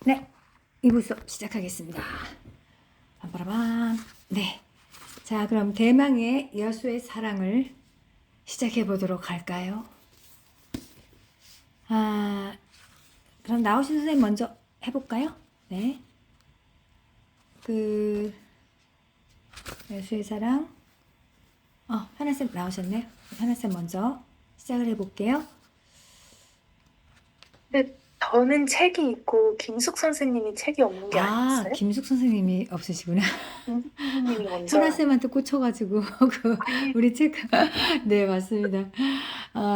네, 2부 수업 시작하겠습니다. 빰빠라밤. 네. 자, 그럼 대망의 여수의 사랑을 시작해 보도록 할까요? 그럼 나오신 선생님 먼저 해볼까요? 네. 여수의 사랑. 하나쌤 나오셨네요. 하나쌤 먼저 시작을 해볼게요. 근데 저는 책이 있고 김숙 선생님이 책이 없는 게 아니었어요? 김숙 선생님이 없으시구나. 김숙 선생님이 먼저 현아쌤한테 꽂혀가지고, 아니, 우리 책, 네, 맞습니다.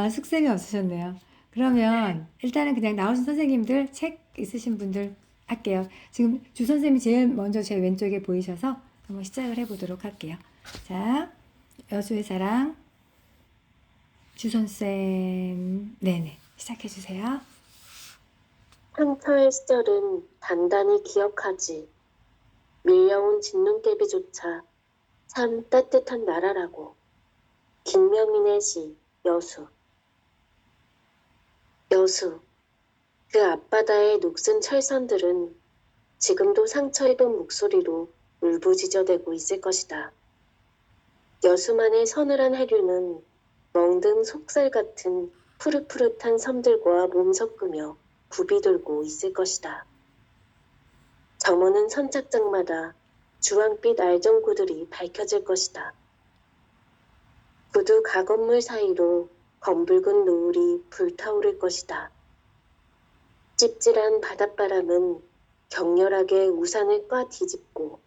숙쌤이 없으셨네요. 그러면, 일단은 그냥 나오신 선생님들, 책 있으신 분들 할게요. 지금 주 선생님이 제일 먼저 제 왼쪽에 보이셔서 한번 시작을 해보도록 할게요. 자, 여수의 사랑, 주 선생, 네네, 시작해주세요. 상처의 시절은 단단히 기억하지. 밀려온 진눈깨비조차 참 따뜻한 나라라고. 김명인의 시 여수. 여수. 그 앞바다의 녹슨 철선들은 지금도 상처 입은 목소리로 울부짖어대고 있을 것이다. 여수만의 서늘한 해류는 멍든 속살 같은 푸릇푸릇한 섬들과 몸 섞으며 굽이 돌고 있을 것이다. 저무는 선착장마다 주황빛 알전구들이 밝혀질 것이다. 구두 가건물 사이로 검붉은 노을이 불타오를 것이다. 찝찝한 바닷바람은 격렬하게 우산을 꽉 뒤집고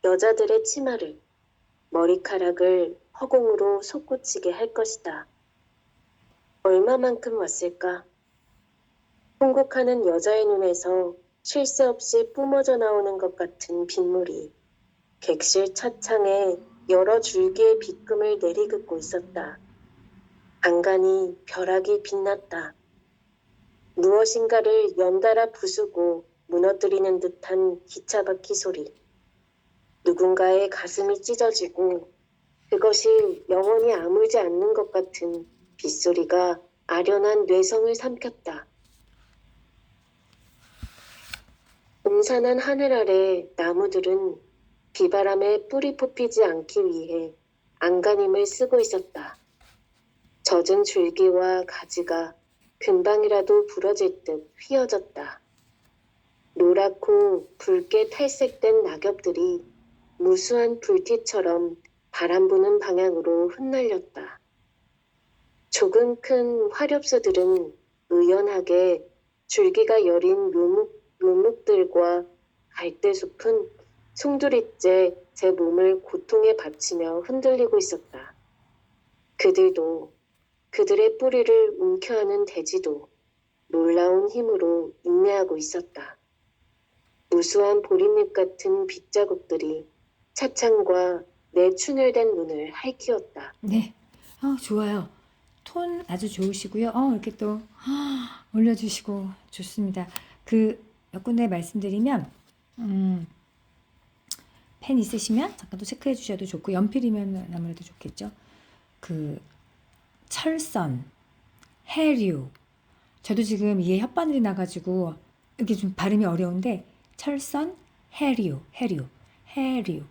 여자들의 치마를, 머리카락을 허공으로 솟구치게 할 것이다. 얼마만큼 왔을까? 통곡하는 여자의 눈에서 쉴 새 없이 뿜어져 나오는 것 같은 빗물이 객실 차창에 여러 줄기의 빗금을 내리긋고 있었다. 안간히 벼락이 빛났다. 무엇인가를 연달아 부수고 무너뜨리는 듯한 기차 바퀴 소리. 누군가의 가슴이 찢어지고 그것이 영원히 아물지 않는 것 같은 빗소리가 아련한 뇌성을 삼켰다. 음산한 하늘 아래 나무들은 비바람에 뿌리 뽑히지 않기 위해 안간힘을 쓰고 있었다. 젖은 줄기와 가지가 금방이라도 부러질 듯 휘어졌다. 노랗고 붉게 탈색된 낙엽들이 무수한 불티처럼 바람 부는 방향으로 흩날렸다. 조금 큰 화렵수들은 의연하게 줄기가 여린 묘목들과 갈대숲은 송두리째 제 몸을 고통에 바치며 흔들리고 있었다. 그들도, 그들의 뿌리를 움켜하는 대지도 놀라운 힘으로 인내하고 있었다. 무수한 보릿잎 같은 빗자국들이 차창과 내 충혈된 눈을 핥히었다. 네. 좋아요. 톤 아주 좋으시고요. 이렇게 또 올려주시고 좋습니다. 몇 군데 말씀드리면 펜 있으시면 잠깐 또 체크해 주셔도 좋고, 연필이면 아무래도 좋겠죠. 철선, 해류. 저도 지금 이게 혓바늘이 나가지고 이게 좀 발음이 어려운데, 철선,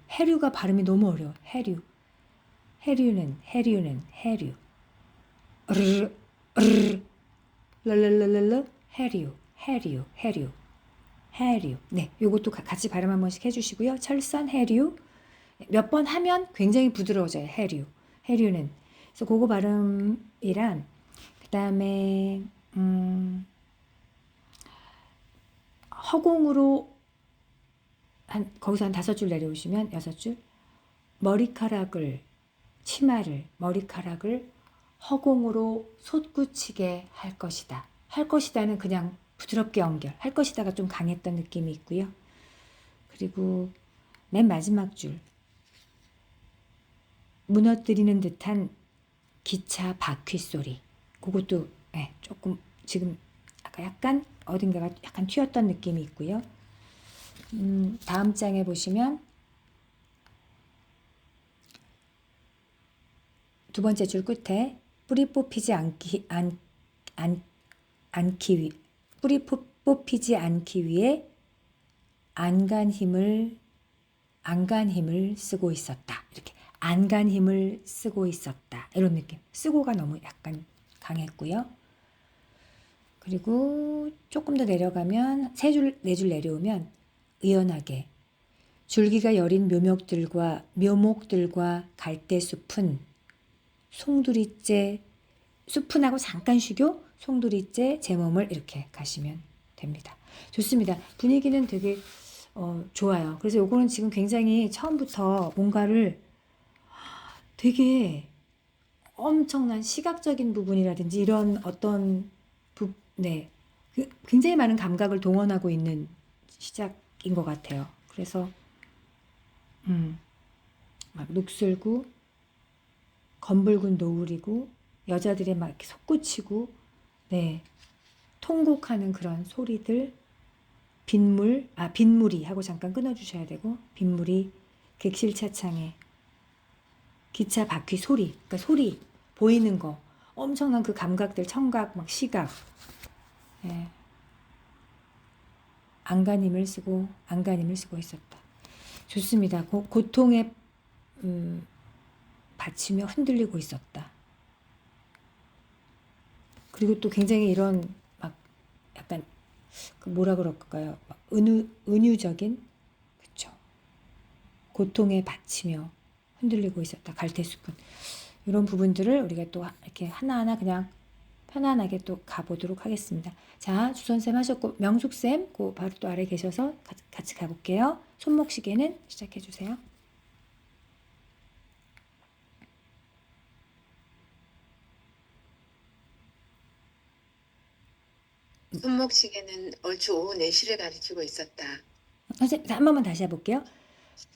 해류가 발음이 너무 어려워. 해류는 르르르르 해류. 네, 요것도 같이 발음 한 번씩 해주시고요. 철선, 해류. 몇 번 하면 굉장히 부드러워져요. 해류는. 그래서 그거 발음이란, 그 다음에 허공으로 거기서 한 5줄 내려오시면 6줄. 머리카락을 허공으로 솟구치게 할 것이다. 할 것이다는 그냥 부드럽게 연결. 할 것이다가 좀 강했던 느낌이 있고요. 그리고 맨 마지막 줄. 무너뜨리는 듯한 기차 바퀴 소리. 그것도 조금 지금 약간 어딘가가 약간 튀었던 느낌이 있고요. 다음 장에 보시면 두 번째 줄 끝에 뿌리 뽑히지 않기 뽑히지 않기 위해 안간 힘을 쓰고 있었다. 이렇게 안간 힘을 쓰고 있었다. 이런 느낌. 쓰고가 너무 약간 강했고요. 그리고 조금 더 내려가면 세 줄, 네 줄 내려오면 의연하게 줄기가 여린 묘목들과 갈대숲은 송두리째 숲은하고 잠깐 쉬고 송두리째 제 몸을 이렇게 가시면 됩니다. 좋습니다. 분위기는 되게 좋아요. 그래서 요거는 지금 굉장히 처음부터 뭔가를 되게 엄청난 시각적인 부분이라든지 이런 어떤 네, 굉장히 많은 감각을 동원하고 있는 시작인 것 같아요. 그래서 막 녹슬고 검붉은 노을이고 여자들의 막 이렇게 솟구치고 네, 통곡하는 그런 소리들 빗물이 하고 잠깐 끊어주셔야 되고 빗물이 객실차창에 기차 바퀴 소리 그러니까 소리 보이는 거 엄청난 그 감각들 청각 막 시각 예. 안간힘을 쓰고 있었다. 좋습니다. 고통에 받치며 흔들리고 있었다. 그리고 또 굉장히 이런 막 약간 그 뭐라 그럴까요? 막 은유적인 그쵸? 고통에 받치며 흔들리고 있었다. 갈대숲은 이런 부분들을 우리가 또 이렇게 하나하나 그냥 편안하게 또 가보도록 하겠습니다. 자, 주선쌤 하셨고 명숙쌤 그 바로 또 아래 계셔서 같이 가볼게요. 손목시계는 시작해 주세요. 손목시계는 얼추 오후 4시를 가리키고 있었다. 선생님 한 번만 다시 해볼게요.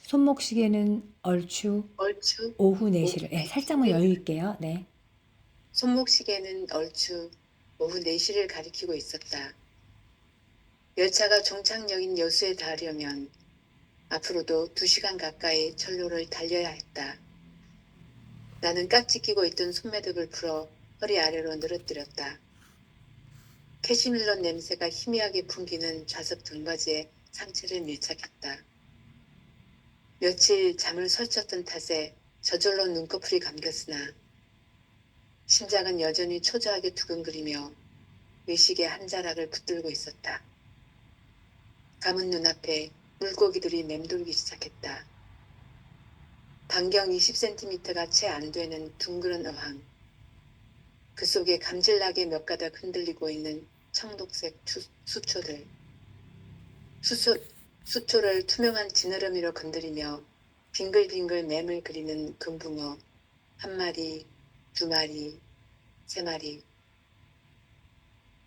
손목시계는 얼추 얼추 오후 4시를 네, 살짝만 여유 있게요. 네. 손목시계는 얼추 오후 4시를 가리키고 있었다. 열차가 종착역인 여수에 닿으려면 앞으로도 2시간 가까이 철로를 달려야 했다. 나는 깍지 끼고 있던 손매듭을 풀어 허리 아래로 늘어뜨렸다. 캐시밀런 냄새가 희미하게 풍기는 좌석 등받이에 상체를 밀착했다. 며칠 잠을 설쳤던 탓에 저절로 눈꺼풀이 감겼으나 심장은 여전히 초조하게 두근거리며 의식의 한 자락을 붙들고 있었다. 감은 눈앞에 물고기들이 맴돌기 시작했다. 반경 20cm가 채 안 되는 둥그런 어항. 그 속에 감질나게 몇 가닥 흔들리고 있는 청독색 수초들. 수초를 투명한 지느러미로 건드리며 빙글빙글 맴을 그리는 금붕어. 1마리, 2마리, 3마리.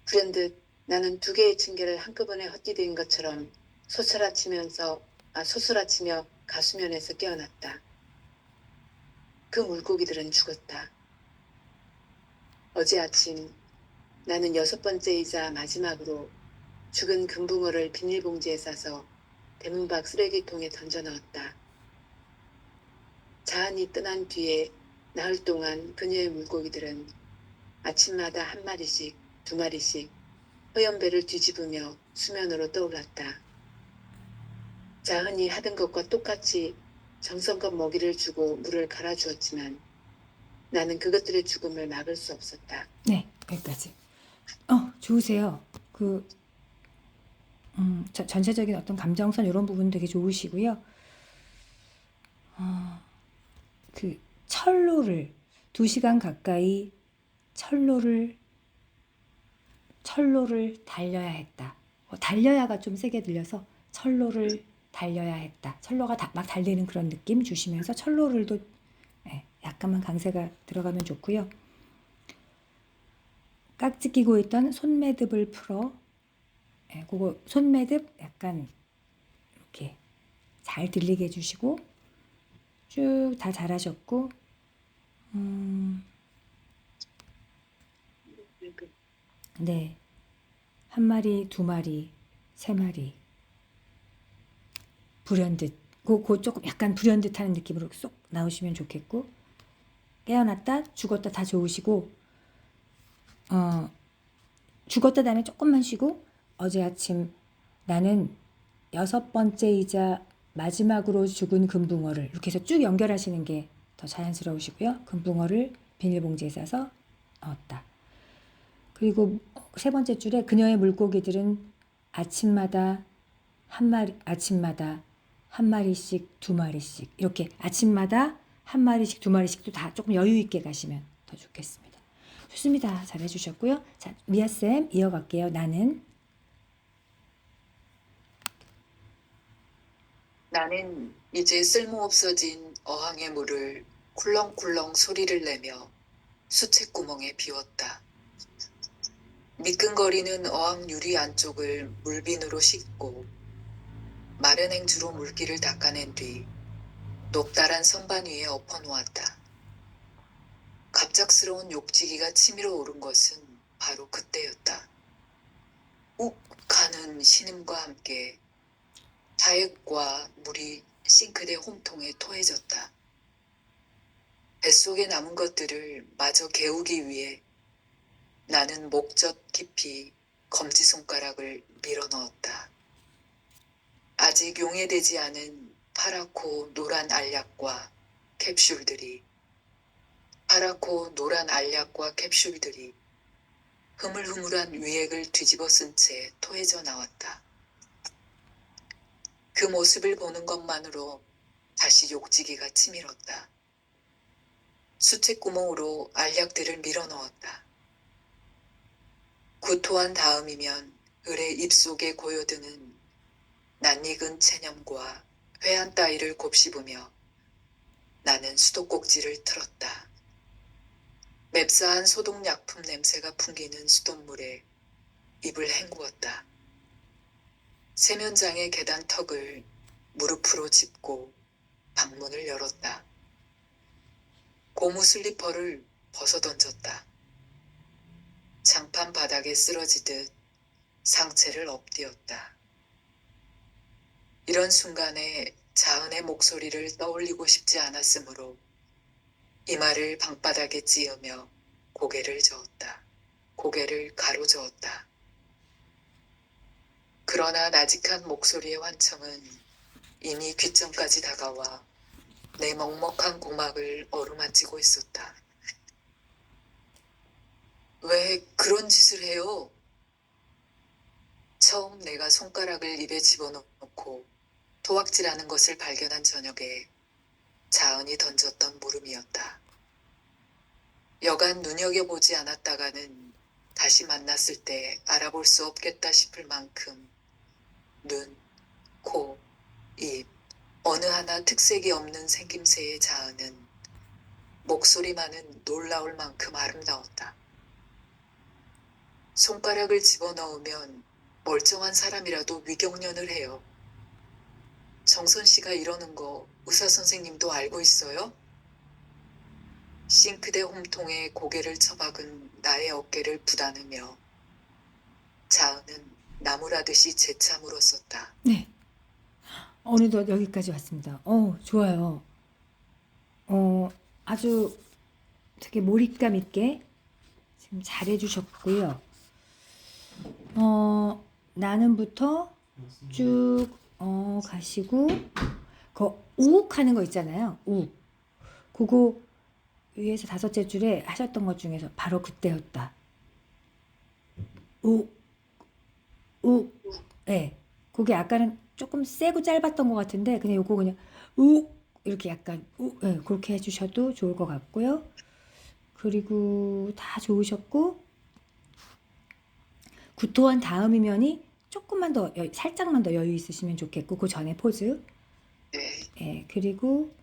불현듯 나는 2개의 층계를 한꺼번에 헛디딘 것처럼 소스라치며 가수면에서 깨어났다. 그 물고기들은 죽었다. 어제 아침 나는 6번째이자 마지막으로 죽은 금붕어를 비닐봉지에 싸서 대문 밖 쓰레기통에 던져 넣었다. 자한이 떠난 뒤에 나흘 동안 그녀의 물고기들은 아침마다 1마리씩, 2마리씩 허연배를 뒤집으며 수면으로 떠올랐다. 자흔이 하던 것과 똑같이 정성껏 먹이를 주고 물을 갈아주었지만 나는 그것들의 죽음을 막을 수 없었다. 네, 여기까지. 좋으세요. 전체적인 어떤 감정선 이런 부분 되게 좋으시고요. 그 철로를 2시간 가까이 철로를 달려야 했다. 달려야가 좀 세게 들려서 철로를 달려야 했다. 철로가 막 달리는 그런 느낌 주시면서 철로를도 약간만 강세가 들어가면 좋고요. 깍지 끼고 있던 손매듭을 풀어 그거 손매듭 약간 이렇게 잘 들리게 해주시고 쭉 다 잘하셨고 네 1마리, 2마리, 3마리 불현듯 그 조금 약간 불현듯하는 느낌으로 쏙 나오시면 좋겠고 깨어났다 죽었다 다 좋으시고 죽었다 다음에 조금만 쉬고 어제 아침 나는 6번째이자 마지막으로 죽은 금붕어를 이렇게 해서 쭉 연결하시는 게 더 자연스러우시고요. 금붕어를 비닐봉지에 싸서 넣었다. 그리고 세 번째 줄에 그녀의 물고기들은 아침마다 한 마리씩, 두 마리씩 이렇게 아침마다 한 마리씩, 두 마리씩도 다 조금 여유 있게 가시면 더 좋겠습니다. 좋습니다. 잘 해주셨고요. 자, 미아쌤 이어갈게요. 나는 이제 쓸모없어진 어항의 물을 쿨렁쿨렁 소리를 내며 수채구멍에 비웠다. 미끈거리는 어항 유리 안쪽을 물비누로 씻고 마른 행주로 물기를 닦아낸 뒤 높다란 선반 위에 엎어놓았다. 갑작스러운 욕지기가 치밀어 오른 것은 바로 그때였다. 욱 하는 신음과 함께 자액과 물이 싱크대 홈통에 토해졌다. 뱃속에 남은 것들을 마저 개우기 위해 나는 목젖 깊이 검지손가락을 밀어 넣었다. 아직 용해되지 않은 파랗고 노란 알약과 캡슐들이 흐물흐물한 위액을 뒤집어 쓴 채 토해져 나왔다. 그 모습을 보는 것만으로 다시 욕지기가 치밀었다. 수채구멍으로 알약들을 밀어 넣었다. 구토한 다음이면 을의 입속에 고여드는 낯익은 체념과 회한 따위를 곱씹으며 나는 수도꼭지를 틀었다. 맵싸한 소독약품 냄새가 풍기는 수돗물에 입을 헹구었다. 세면장의 계단 턱을 무릎으로 짚고 방문을 열었다. 고무 슬리퍼를 벗어던졌다. 장판 바닥에 쓰러지듯 상체를 엎드렸다. 이런 순간에 자은의 목소리를 떠올리고 싶지 않았으므로 이마를 방바닥에 찧으며 고개를 가로저었다. 그러나 나직한 목소리의 환청은 이미 귓전까지 다가와 내 먹먹한 고막을 어루만지고 있었다. 왜 그런 짓을 해요? 처음 내가 손가락을 입에 집어넣고 토악질하는 것을 발견한 저녁에 자은이 던졌던 물음이었다. 여간 눈여겨보지 않았다가는 다시 만났을 때 알아볼 수 없겠다 싶을 만큼 눈, 코, 입, 어느 하나 특색이 없는 생김새의 자은은 목소리만은 놀라울 만큼 아름다웠다. 손가락을 집어넣으면 멀쩡한 사람이라도 위경련을 해요. 정선 씨가 이러는 거 의사 선생님도 알고 있어요? 싱크대 홈통에 고개를 처박은 나의 어깨를 부다누며 자은은 나무라듯이 재차 물었었다. 네. 어느덧 여기까지 왔습니다. 좋아요. 아주 되게 몰입감 있게 지금 잘해 주셨고요. 나는부터 쭉 가시고 우욱 하는 거 있잖아요. 우욱. 그거 위에서 5째 줄에 하셨던 것 중에서 바로 그때였다. 우욱. 네. 그게 아까는 조금 세고 짧았던 것 같은데 그냥 요거 그냥 우욱 이렇게 약간 네, 그렇게 해주셔도 좋을 것 같고요. 그리고 다 좋으셨고 구토한 다음이면이 조금만 더 살짝만 더 여유 있으시면 좋겠고 그 전에 포즈. 예, 그리고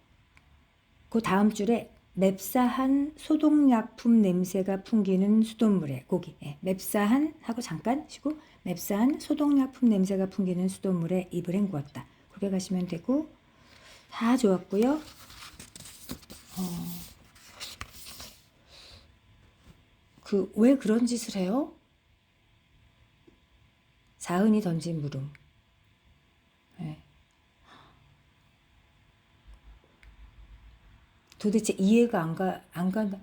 그 다음 줄에 맵싸한 소독약품 냄새가 풍기는 수돗물에 거기 맵싸한 하고 잠깐 쉬고 맵싸한 소독약품 냄새가 풍기는 수돗물에 입을 헹구었다. 그렇게 가시면 되고 다 좋았고요. 왜 그런 짓을 해요? 자은이 던진 물음. 네. 도대체 이해가 안 가는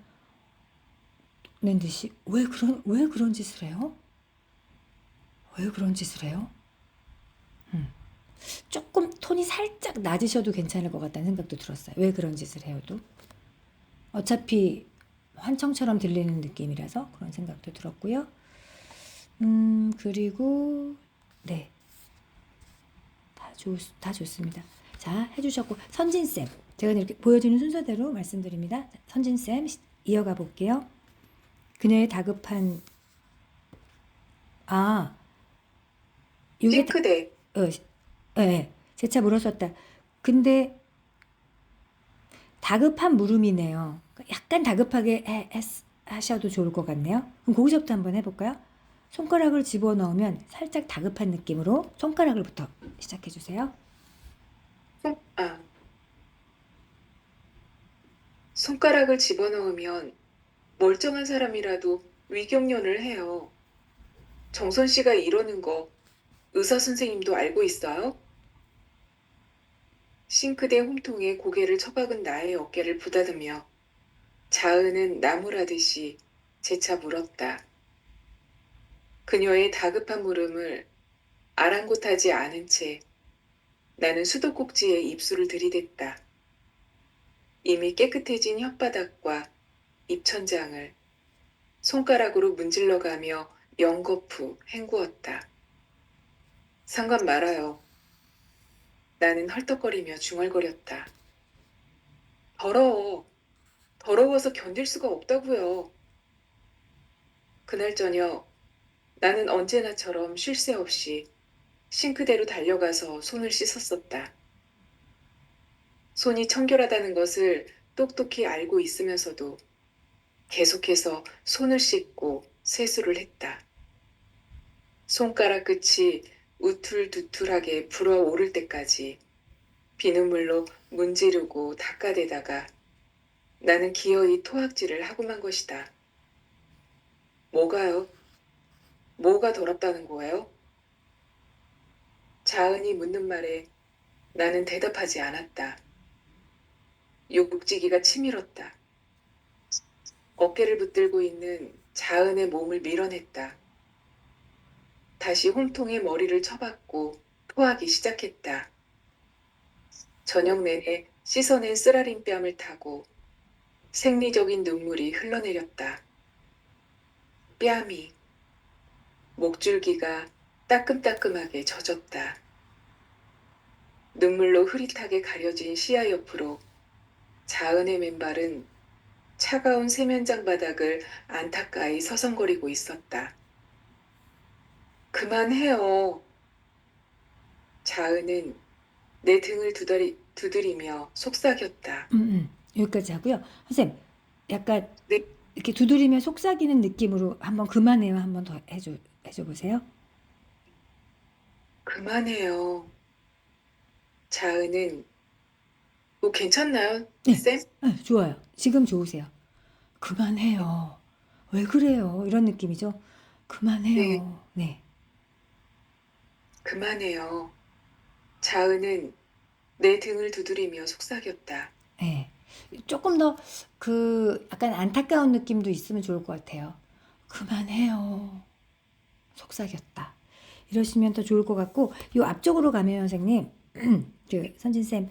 듯이 왜 그런 짓을 해요? 왜 그런 짓을 해요? 조금 톤이 살짝 낮으셔도 괜찮을 것 같다는 생각도 들었어요. 왜 그런 짓을 해요도? 어차피 환청처럼 들리는 느낌이라서 그런 생각도 들었고요. 그리고 네, 다 좋습니다. 자, 해주셨고 선진쌤, 제가 이렇게 보여주는 순서대로 말씀드립니다. 선진쌤 이어가 볼게요. 그녀의 다급한 요게 싱크대. 예, 재차 물었었다. 근데 다급한 물음이네요. 약간 다급하게 하셔도 좋을 것 같네요. 그럼 거기서부터 한번 해볼까요? 손가락을 집어넣으면 살짝 다급한 느낌으로 손가락을부터 시작해 주세요. 손가락을 집어넣으면 멀쩡한 사람이라도 위경련을 해요. 정선 씨가 이러는 거 의사 선생님도 알고 있어요? 싱크대 홈통에 고개를 처박은 나의 어깨를 부다듬며 자은은 나무라듯이 재차 물었다. 그녀의 다급한 물음을 아랑곳하지 않은 채 나는 수도꼭지에 입술을 들이댔다. 이미 깨끗해진 혓바닥과 입천장을 손가락으로 문질러가며 연거푸 헹구었다. 상관 말아요. 나는 헐떡거리며 중얼거렸다. 더러워. 더러워서 견딜 수가 없다고요. 그날 저녁 나는 언제나처럼 쉴 새 없이 싱크대로 달려가서 손을 씻었었다. 손이 청결하다는 것을 똑똑히 알고 있으면서도 계속해서 손을 씻고 세수를 했다. 손가락 끝이 우툴두툴하게 불어오를 때까지 비눗물로 문지르고 닦아대다가 나는 기어이 토악질을 하고만 것이다. 뭐가요? 뭐가 더럽다는 거예요? 자은이 묻는 말에 나는 대답하지 않았다. 욕지기가 치밀었다. 어깨를 붙들고 있는 자은의 몸을 밀어냈다. 다시 홈통에 머리를 쳐박고 토하기 시작했다. 저녁 내내 씻어낸 쓰라린 뺨을 타고 생리적인 눈물이 흘러내렸다. 뺨이, 목줄기가 따끔따끔하게 젖었다. 눈물로 흐릿하게 가려진 시야 옆으로 자은의 맨발은 차가운 세면장 바닥을 안타까이 서성거리고 있었다. 그만해요. 자은은 내 등을 두드리며 속삭였다. 여기까지 하고요. 선생님, 약간 네. 이렇게 두드리며 속삭이는 느낌으로 한번 그만해요. 한번 더 해줘 보세요. 그만해요. 자은은 뭐 괜찮나요, 네. 쌤? 좋아요. 지금 좋으세요. 그만해요. 왜 그래요? 이런 느낌이죠. 그만해요. 네. 그만해요. 자은은 내 등을 두드리며 속삭였다. 네. 조금 더 약간 안타까운 느낌도 있으면 좋을 것 같아요. 그만해요. 속삭였다. 이러시면 더 좋을 것 같고, 요 앞쪽으로 가면 선생님, 선진쌤,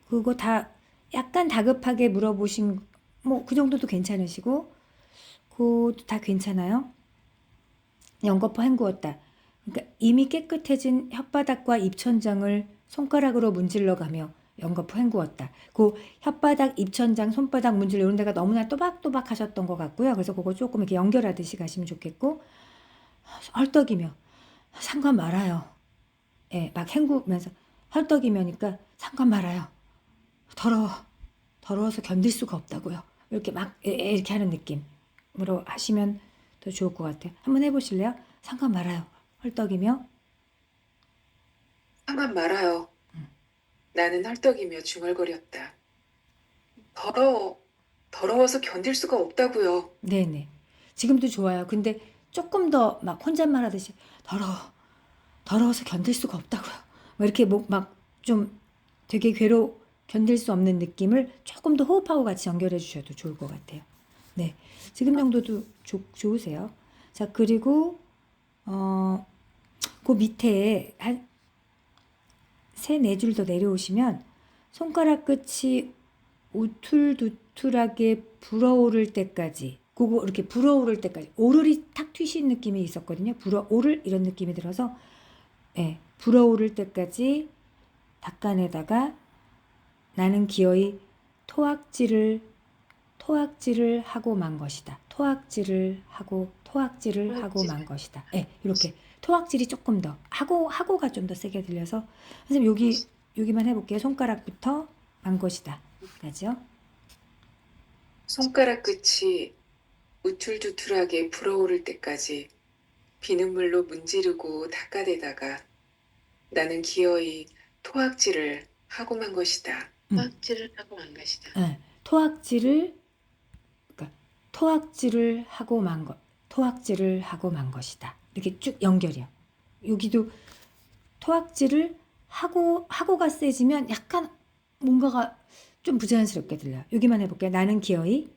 그거 다 약간 다급하게 물어보신, 뭐, 그 정도도 괜찮으시고, 그것도 다 괜찮아요. 연거푸 헹구었다. 그러니까 이미 깨끗해진 혓바닥과 입천장을 손가락으로 문질러가며 연거푸 헹구었다. 그 혓바닥, 입천장, 손바닥 문질러 이런 데가 너무나 또박또박 하셨던 것 같고요. 그래서 그거 조금 이렇게 연결하듯이 가시면 좋겠고, 헐떡이며 상관 말아요. 예, 막 헹구면서 헐떡이며니까 상관 말아요. 더러워서 견딜 수가 없다고요. 이렇게 막 이렇게 하는 느낌으로 하시면 더 좋을 것 같아요. 한번 해보실래요? 상관 말아요. 헐떡이며. 상관 말아요. 나는 헐떡이며 중얼거렸다. 더러워서 견딜 수가 없다고요. 네네. 지금도 좋아요. 근데 조금 더 막 혼잣말 하듯이 더러워서 견딜 수가 없다고요. 막 이렇게 막 좀 되게 견딜 수 없는 느낌을 조금 더 호흡하고 같이 연결해 주셔도 좋을 것 같아요. 네. 지금 정도도 좋으세요. 자, 그리고 그 밑에 한 세 네 줄 더 내려오시면 손가락 끝이 우툴두툴하게 불어오를 때까지, 그거 이렇게 불어오를 때까지, 오를이 탁 튀신 느낌이 있었거든요. 불어오를 이런 느낌이 들어서, 예, 불어오를 때까지 닦아내다가 나는 기어이 토악질을 하고 만 것이다. 토악질을 하고 만 것이다. 예, 이렇게 토악질이 조금 더 하고가 좀 더 세게 들려서 선생님 여기만 해볼게요. 손가락부터 만 것이다. 까지요. 손가락 끝이 우툴두툴하게 불어오를 때까지 비눗물로 문지르고 닦아대다가 나는 기어이 토악질을 하고만 것이다. 토악질을 하고 만 것이다. 예, 토악질을 하고 만 것이다. 이렇게 쭉 연결이요. 여기도 토악질을 하고가 세지면 약간 뭔가가 좀 부자연스럽게 들려요. 여기만 해볼게요. 나는 기어이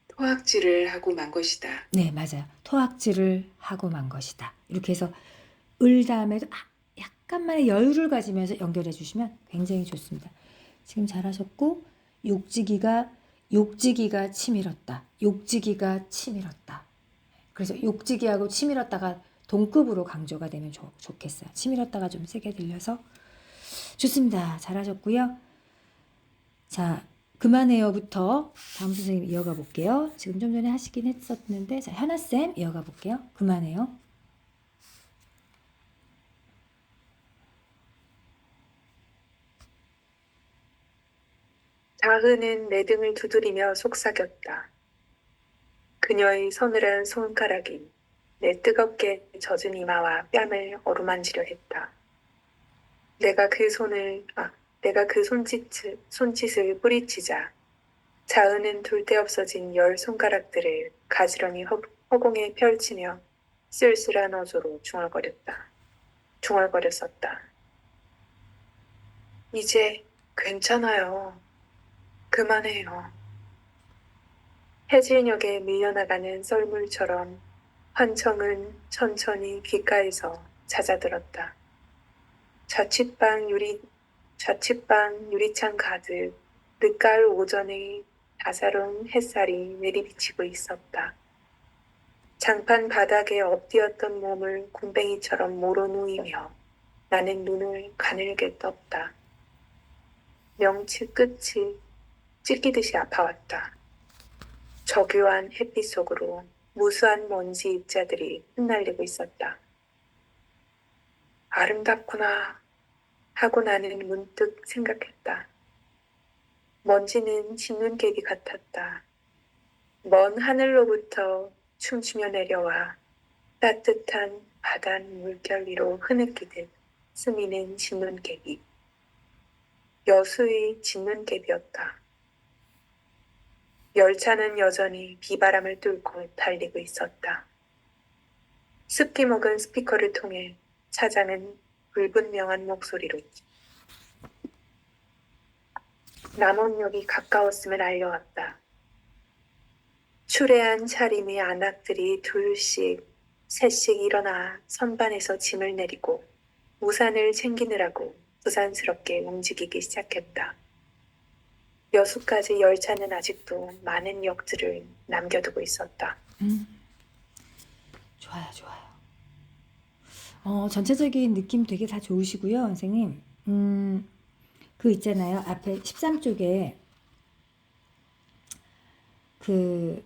토악질을 하고 만 것이다. 네, 맞아요. 토악질을 하고 만 것이다. 이렇게 해서 을 다음에도 약간만의 여유를 가지면서 연결해 주시면 굉장히 좋습니다. 지금 잘하셨고 욕지기가 치밀었다. 욕지기가 치밀었다. 그래서 욕지기하고 치밀었다가 동급으로 강조가 되면 좋겠어요. 치밀었다가 좀 세게 들려서 좋습니다. 잘하셨고요. 자, 그만해요부터 다음 선생님 이어가 볼게요. 지금 좀 전에 하시긴 했었는데, 자, 현아쌤 이어가 볼게요. 그만해요. 자흔은 내 등을 두드리며 속삭였다. 그녀의 서늘한 손가락이 내 뜨겁게 젖은 이마와 뺨을 어루만지려 했다. 내가 그 손짓을 뿌리치자 자은은 둘 데 없어진 10 손가락들을 가지런히 허공에 펼치며 쓸쓸한 어조로 중얼거렸었다. 이제 괜찮아요. 그만해요. 해질녘에 밀려나가는 썰물처럼 환청은 천천히 귓가에서 잦아들었다. 자취방 유리창 가득 늦가을 오전의 다사로운 햇살이 내리비치고 있었다. 장판 바닥에 엎드렸던 몸을 굼벵이처럼 모로 누이며 나는 눈을 가늘게 떴다. 명치 끝이 찢기듯이 아파왔다. 적유한 햇빛 속으로 무수한 먼지 입자들이 흩날리고 있었다. 아름답구나 하고 나는 문득 생각했다. 먼지는 진눈깨비 같았다. 먼 하늘로부터 춤추며 내려와 따뜻한 바닷 물결 위로 흐느끼듯 스미는 진눈깨비. 여수의 진눈깨비였다. 열차는 여전히 비바람을 뚫고 달리고 있었다. 습기 먹은 스피커를 통해 차장은 불분명한 목소리로 남원역이 가까웠음을 알려왔다. 추레한 차림의 안악들이 둘씩, 셋씩 일어나 선반에서 짐을 내리고 우산을 챙기느라고 부산스럽게 움직이기 시작했다. 여수까지 열차는 아직도 많은 역들을 남겨두고 있었다. 좋아요. 전체적인 느낌 되게 다 좋으시고요, 선생님. 그 있잖아요. 앞에 13쪽에 그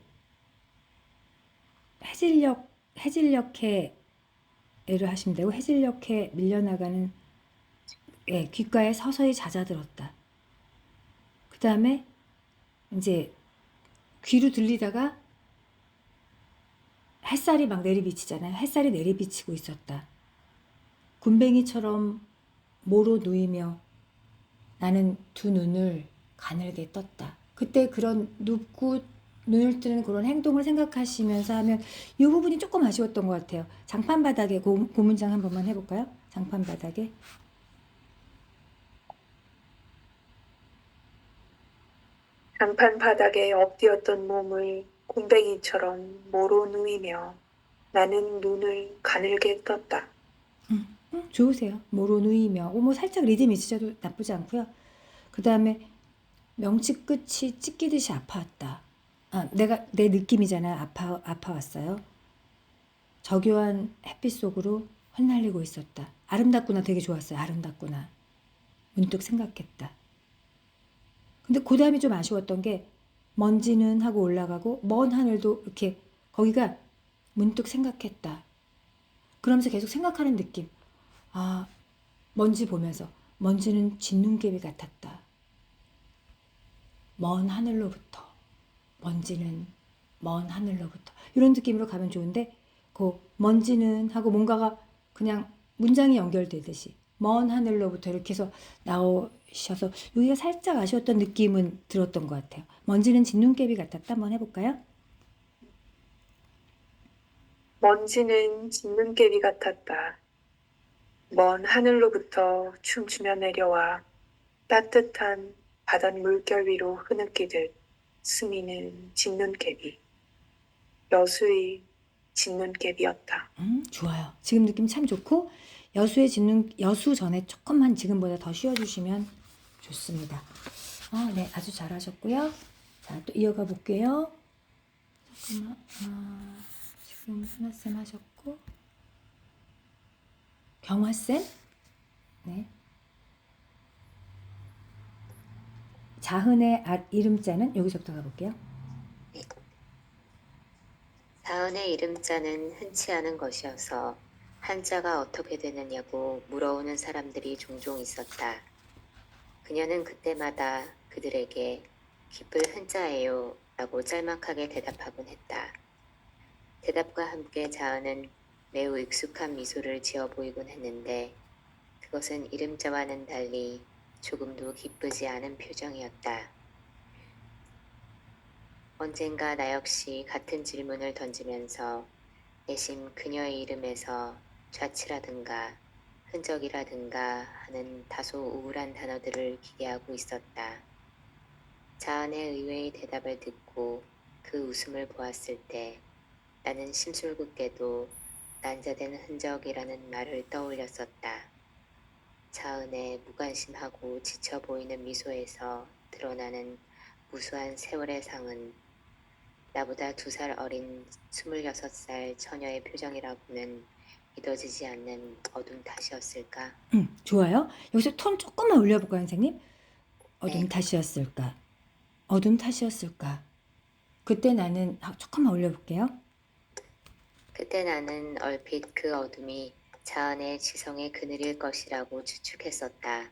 해질녘에를 하시면 되고, 해질녘에 밀려나가는, 예, 귓가에 서서히 잦아들었다. 그 다음에 이제 귀로 들리다가 햇살이 막 내리비치잖아요. 햇살이 내리비치고 있었다. 굼벵이처럼 모로 누이며 나는 두 눈을 가늘게 떴다. 그때 그런 눕고 눈을 뜨는 그런 행동을 생각하시면서 하면 이 부분이 조금 아쉬웠던 것 같아요. 장판 바닥에 그 문장 한 번만 해볼까요? 장판 바닥에. 장판 바닥에 엎드렸던 몸을 곰뱅이처럼 모로 누이며 나는 눈을 가늘게 떴다. 좋으세요. 모로 누이며 뭐 살짝 리듬이 있으셔도 나쁘지 않고요. 그 다음에 명치 끝이 찢기듯이 아파왔다. 내 느낌이잖아요. 아파왔어요. 저교한 햇빛 속으로 흩날리고 있었다. 아름답구나 되게 좋았어요. 아름답구나. 문득 생각했다. 근데 그 다음이 좀 아쉬웠던 게 먼지는 하고 올라가고 먼 하늘도 이렇게 거기가 문득 생각했다. 그러면서 계속 생각하는 느낌. 먼지 보면서 먼지는 진눈깨비 같았다. 먼 하늘로부터 먼지는 먼 하늘로부터 이런 느낌으로 가면 좋은데 그 먼지는 하고 뭔가가 그냥 문장이 연결되듯이 먼 하늘로부터 이렇게 해서 나오셔서 여기가 살짝 아쉬웠던 느낌은 들었던 것 같아요. 먼지는 진눈깨비 같았다. 한번 해볼까요? 먼지는 진눈깨비 같았다. 먼 하늘로부터 춤추며 내려와 따뜻한 바닷물결 위로 흐느끼듯 스미는 진눈깨비. 여수의 진눈깨비였다. 좋아요. 지금 느낌 참 좋고 여수 전에 조금만 지금보다 더 쉬어주시면 좋습니다. 네, 아주 잘하셨고요. 자, 또 이어가 볼게요. 잠깐만. 지금 하나쌤 하셨고 경화쌤. 네. 자흔의 이름자는 여기서부터 가볼게요. 자은의 이름자는 흔치 않은 것이어서 한자가 어떻게 되느냐고 물어오는 사람들이 종종 있었다. 그녀는 그때마다 그들에게 기쁠 흔자예요 라고 짤막하게 대답하곤 했다. 대답과 함께 자은은 매우 익숙한 미소를 지어 보이곤 했는데 그것은 이름자와는 달리 조금도 기쁘지 않은 표정이었다. 언젠가 나 역시 같은 질문을 던지면서 내심 그녀의 이름에서 좌치라든가 흔적이라든가 하는 다소 우울한 단어들을 기대하고 있었다. 자은의 의외의 대답을 듣고 그 웃음을 보았을 때 나는 심술궂게도 난자된 흔적이라는 말을 떠올렸었다. 자은의 무관심하고 지쳐 보이는 미소에서 드러나는 무수한 세월의 상은 나보다 2살 어린 26살 처녀의 표정이라고는 믿어지지 않는 어둠 탓이었을까? 좋아요. 여기서 톤 조금만 올려볼까요, 선생님? 어둠 네. 탓이었을까? 어둠 탓이었을까? 그때 나는 조금만 올려볼게요. 그때 나는 얼핏 그 어둠이 자은의 지성의 그늘일 것이라고 추측했었다.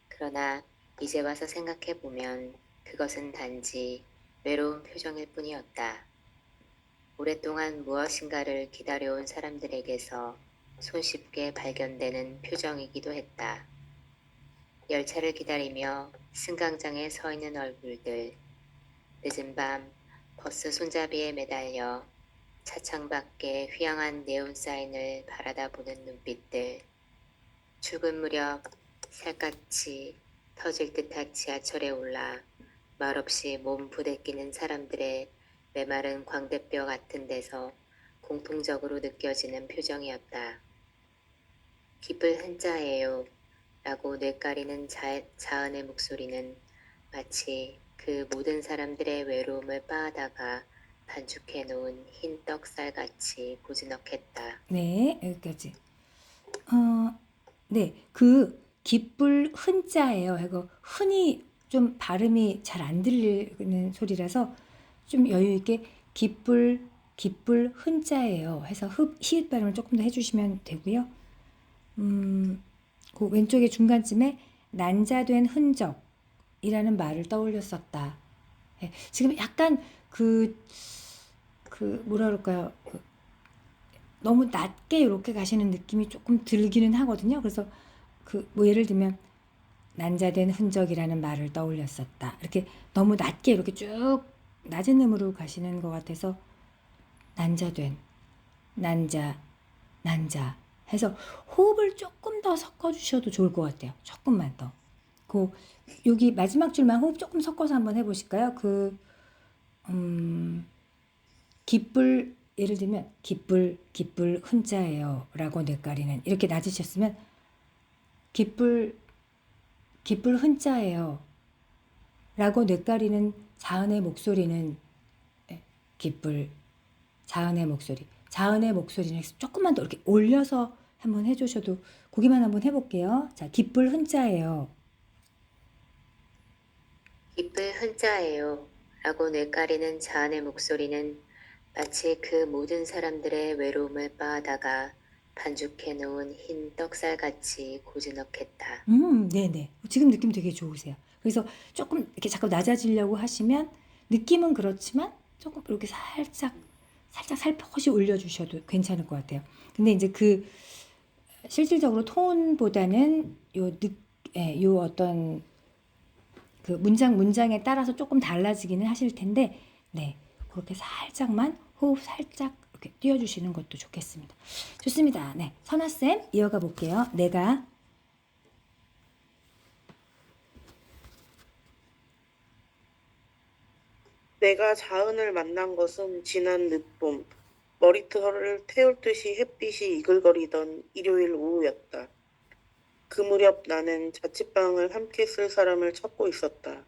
그러나 이제 와서 생각해보면 그것은 단지 외로운 표정일 뿐이었다. 오랫동안 무엇인가를 기다려온 사람들에게서 손쉽게 발견되는 표정이기도 했다. 열차를 기다리며 승강장에 서 있는 얼굴들, 늦은 밤 버스 손잡이에 매달려 차창 밖에 휘황한 네온 사인을 바라다 보는 눈빛들, 출근 무렵 살갗이 터질 듯한 지하철에 올라 말없이 몸 부대끼는 사람들의 메마른 광대뼈 같은 데서 공통적으로 느껴지는 표정이었다. 기쁠 한자예요 라고 뇌까리는 자은의 목소리는 마치 그 모든 사람들의 외로움을 빻아다가 반죽해 놓은 흰 떡살같이 고즈넉했다. 네, 여기까지. 네, 그 기쁠 흔자예요. 이거 흔히 좀 발음이 잘 안 들리는 소리라서 좀 여유 있게 기쁠 흔자예요. 해서 히읗 발음을 조금 더 해주시면 되고요. 그 왼쪽에 중간쯤에 난자된 흔적이라는 말을 떠올렸었다. 네, 지금 약간 뭐라 그럴까요? 너무 낮게 이렇게 가시는 느낌이 조금 들기는 하거든요. 그래서 뭐 예를 들면 난자된 흔적이라는 말을 떠올렸었다. 이렇게 너무 낮게 이렇게 쭉 낮은 음으로 가시는 것 같아서 난자된, 난자 해서 호흡을 조금 더 섞어주셔도 좋을 것 같아요. 조금만 더. 여기 마지막 줄만 호흡 조금 섞어서 한번 해보실까요? 기쁠 예를 들면 기쁠 흔자예요 라고 뇌가리는 이렇게 낮으셨으면 기쁠 흔자예요 라고 뇌가리는 자은의 목소리는 예, 기쁠 자은의 목소리는 조금만 더 이렇게 올려서 한번 해주셔도 거기만 한번 해볼게요. 자, 기쁠 흔자예요. 기쁠 흔자예요. 라고 뇌가리는 자은의 목소리는 마치 그 모든 사람들의 외로움을 빠하다가 반죽해 놓은 흰 떡살같이 고즈넉했다. 네네. 지금 느낌 되게 좋으세요. 그래서 조금 이렇게 자꾸 낮아지려고 하시면 느낌은 그렇지만 조금 이렇게 살짝 살포시 올려주셔도 괜찮을 것 같아요. 근데 이제 그 실질적으로 톤보다는 요 어떤 그 문장에 따라서 조금 달라지기는 하실 텐데, 네. 그렇게 살짝만 호흡 살짝 이렇게 띄워주시는 것도 좋겠습니다. 좋습니다. 네. 선아쌤 이어가 볼게요. 내가 자은을 만난 것은 지난 늦봄, 머리털을 태울 듯이 햇빛이 이글거리던 일요일 오후였다. 그 무렵 나는 자취방을 함께 쓸 사람을 찾고 있었다.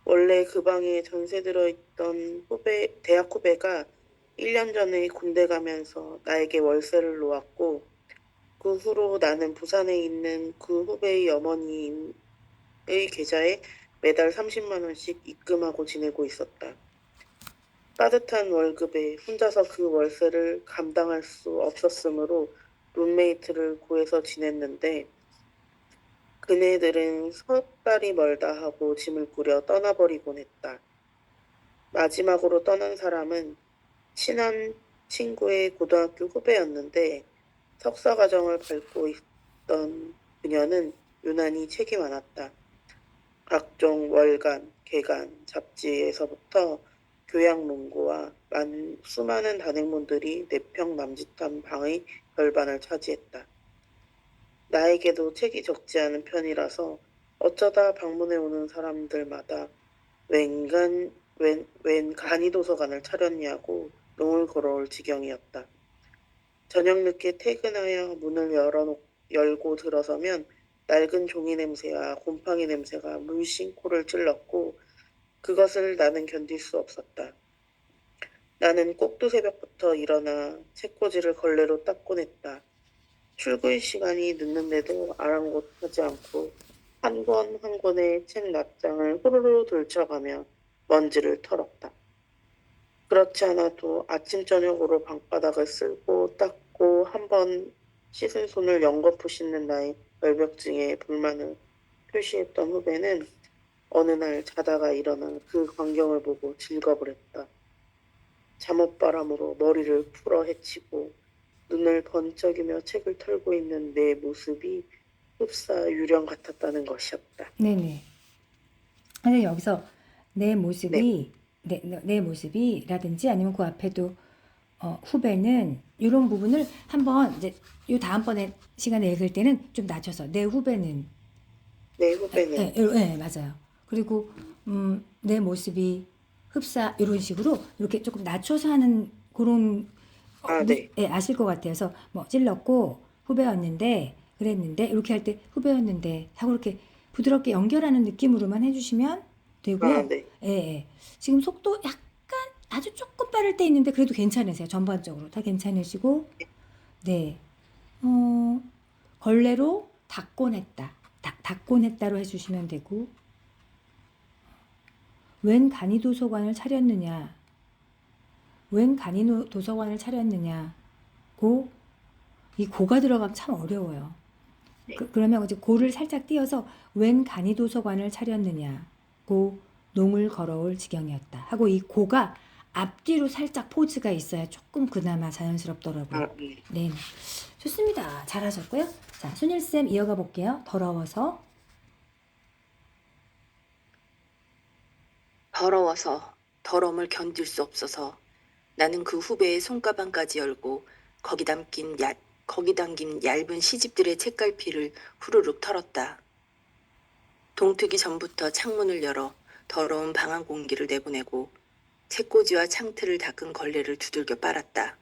원래 그 방에 전세 들어있던 대학 후배가 1년 전에 군대 가면서 나에게 월세를 놓았고, 그 후로 나는 부산에 있는 그 후배의 어머니의 계좌에 매달 30만 원씩 입금하고 지내고 있었다. 따뜻한 월급에 혼자서 그 월세를 감당할 수 없었으므로 룸메이트를 구해서 지냈는데 그네들은 석 달이 멀다 하고 짐을 꾸려 떠나버리곤 했다. 마지막으로 떠난 사람은 친한 친구의 고등학교 후배였는데 석사 과정을 밟고 있던 그녀는 유난히 책이 많았다. 각종 월간, 개간, 잡지에서부터 교양 문고와 수많은 단행본들이 4평 남짓한 방의 별반을 차지했다. 나에게도 책이 적지 않은 편이라서 어쩌다 방문해 오는 사람들마다 웬 간이도서관을 차렸냐고 농을 걸어올 지경이었다. 저녁 늦게 퇴근하여 문을 열고 들어서면 낡은 종이 냄새와 곰팡이 냄새가 물씬 코를 찔렀고 그것을 나는 견딜 수 없었다. 나는 꼭두 새벽부터 일어나 책꽂이를 걸레로 닦곤 했다. 출근 시간이 늦는데도 아랑곳하지 않고 한 권 한 권의 책 낱장을 후루루 들쳐가며 먼지를 털었다. 그렇지 않아도 아침 저녁으로 방바닥을 쓸고 닦고 한 번 씻은 손을 연거푸 씻는 나의 결벽증에 불만을 표시했던 후배는 어느 날 자다가 일어나 그 광경을 보고 질겁을 했다. 잠옷바람으로 머리를 풀어 헤치고 눈을 번쩍이며 책을 털고 있는 내 모습이 흡사 유령 같았다는 것이었다. 네네. 근데 여기서 내 네, 모습이 내 모습이라든지 아니면 그 앞에도 후배는 이런 부분을 한번 이제 요 다음번에 시간에 읽을 때는 좀 낮춰서 내 후배는 내 후배는 네, 맞아요. 그리고 내 모습이 흡사 이런 식으로 이렇게 조금 낮춰서 하는 그런 네. 아실 것 같아서 뭐 찔렀고 후배였는데 그랬는데 이렇게 할 때 후배였는데 하고 이렇게 부드럽게 연결하는 느낌으로만 해주시면 되고요. 네. 예. 지금 속도 약간 아주 조금 빠를 때 있는데 그래도 괜찮으세요. 전반적으로 다 괜찮으시고 네. 걸레로 닦곤 했다. 닦곤 했다로 해주시면 되고 웬 간이도서관을 차렸느냐. 웬 간이도서관을 차렸느냐. 이 고가 들어가면 참 어려워요. 네. 그러면 이제 고를 살짝 띄어서 웬 간이도서관을 차렸느냐. 농을 걸어올 지경이었다. 하고 이 고가 앞뒤로 살짝 포즈가 있어야 조금 그나마 자연스럽더라고요. 네. 네. 좋습니다. 잘하셨고요. 자, 순일쌤 이어가 볼게요. 더러워서 더러움을 견딜 수 없어서 나는 그 후배의 손가방까지 열고 거기 담긴 얇은 시집들의 책갈피를 후루룩 털었다. 동트기 전부터 창문을 열어 더러운 방안 공기를 내보내고 책꽂이와 창틀을 닦은 걸레를 두들겨 빨았다.